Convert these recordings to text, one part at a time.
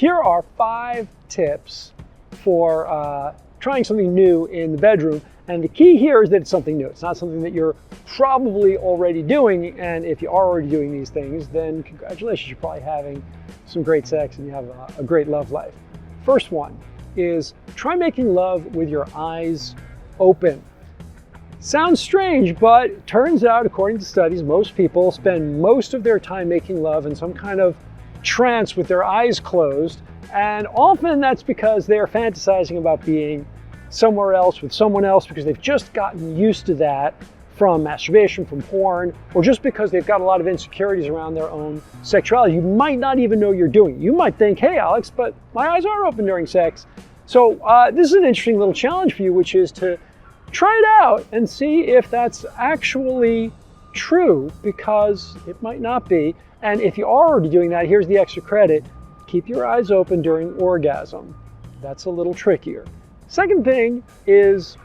Here are 5 tips for trying something new in the bedroom. And the key here is that it's something new. It's not something that you're probably already doing. And if you are already doing these things, then congratulations, you're probably having some great sex and you have a great love life. First one is try making love with your eyes open. Sounds strange, but it turns out, according to studies, most people spend most of their time making love in some kind of trance with their eyes closed. And often that's because they're fantasizing about being somewhere else with someone else because they've just gotten used to that from masturbation, from porn, or just because they've got a lot of insecurities around their own sexuality. You might not even know you're doing it. You might think, hey, Alex, but my eyes are open during sex. So this is an interesting little challenge for you, which is to try it out and see if that's actually true, because it might not be. And if you are already doing that, here's the extra credit. Keep your eyes open during orgasm. That's a little trickier. Second thing is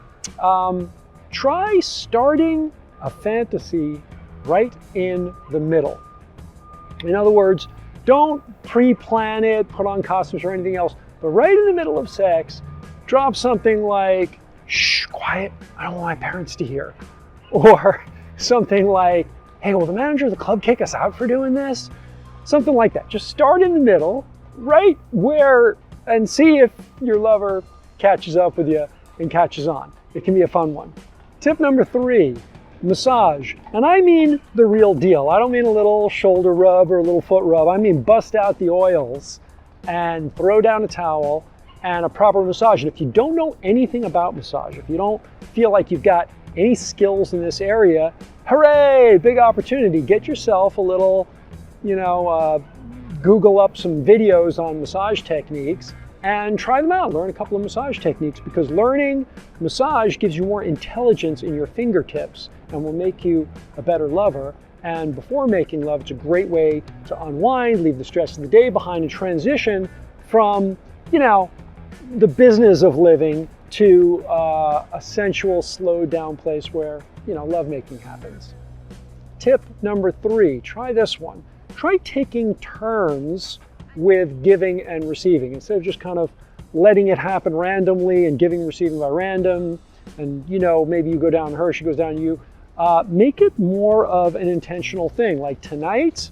try starting a fantasy right in the middle. In other words, don't pre-plan it, put on costumes or anything else, but right in the middle of sex, drop something like, shh, quiet, I don't want my parents to hear. Or something like, hey, will the manager of the club kick us out for doing this? Something like that. Just start in the middle, right where, and see if your lover catches up with you and catches on. It can be a fun one. Tip number 3, massage. And I mean the real deal. I don't mean a little shoulder rub or a little foot rub. I mean bust out the oils and throw down a towel and a proper massage. And if you don't know anything about massage, if you don't feel like you've got any skills in this area, hooray, big opportunity. Get yourself a little, Google up some videos on massage techniques and try them out. Learn a couple of massage techniques, because learning massage gives you more intelligence in your fingertips and will make you a better lover. And before making love, it's a great way to unwind, leave the stress of the day behind, and transition from, the business of living to a sensual, slowed down place where, lovemaking happens. Tip number 3, try this one. Try taking turns with giving and receiving, instead of just kind of letting it happen randomly and giving and receiving by random. And, maybe you go down her, she goes down you. Make it more of an intentional thing. Like tonight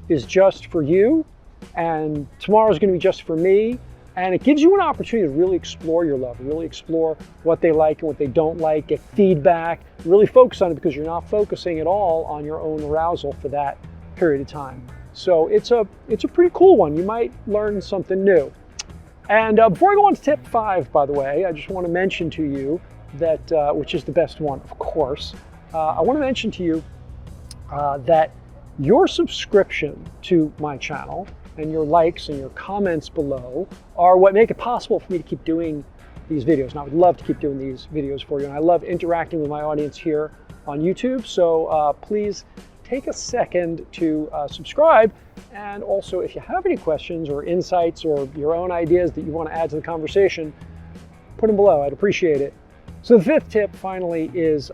is just for you and tomorrow's going to be just for me. And it gives you an opportunity to really explore your lover, really explore what they like and what they don't like, get feedback, really focus on it, because you're not focusing at all on your own arousal for that period of time. So it's a pretty cool one. You might learn something new. And before I go on to tip 5, by the way, I just want to mention to you that, which is the best one, of course, I want to mention to you that your subscription to my channel and your likes and your comments below are what make it possible for me to keep doing these videos. And I would love to keep doing these videos for you. And I love interacting with my audience here on YouTube. So please take a second to subscribe. And also, if you have any questions or insights or your own ideas that you want to add to the conversation, put them below. I'd appreciate it. So the 5th tip, finally, is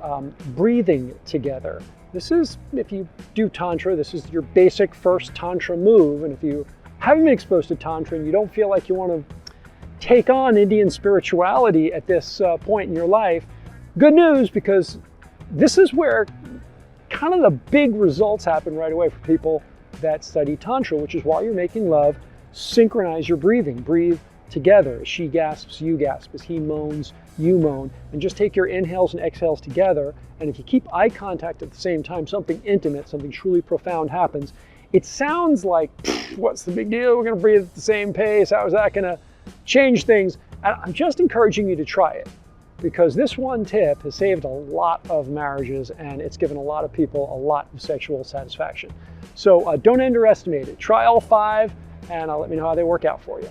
breathing together. This is, if you do Tantra, this is your basic first Tantra move. And if you haven't been exposed to Tantra and you don't feel like you want to take on Indian spirituality at this point in your life, good news, because this is where kind of the big results happen right away for people that study Tantra, which is while you're making love, synchronize your breathing. Breathe together. As she gasps, you gasp. As he moans, you moan. And just take your inhales and exhales together. And if you keep eye contact at the same time, something intimate, something truly profound happens. It sounds like, what's the big deal? We're going to breathe at the same pace. How is that going to change things? And I'm just encouraging you to try it, because this one tip has saved a lot of marriages and it's given a lot of people a lot of sexual satisfaction. So don't underestimate it. Try all 5 and let me know how they work out for you.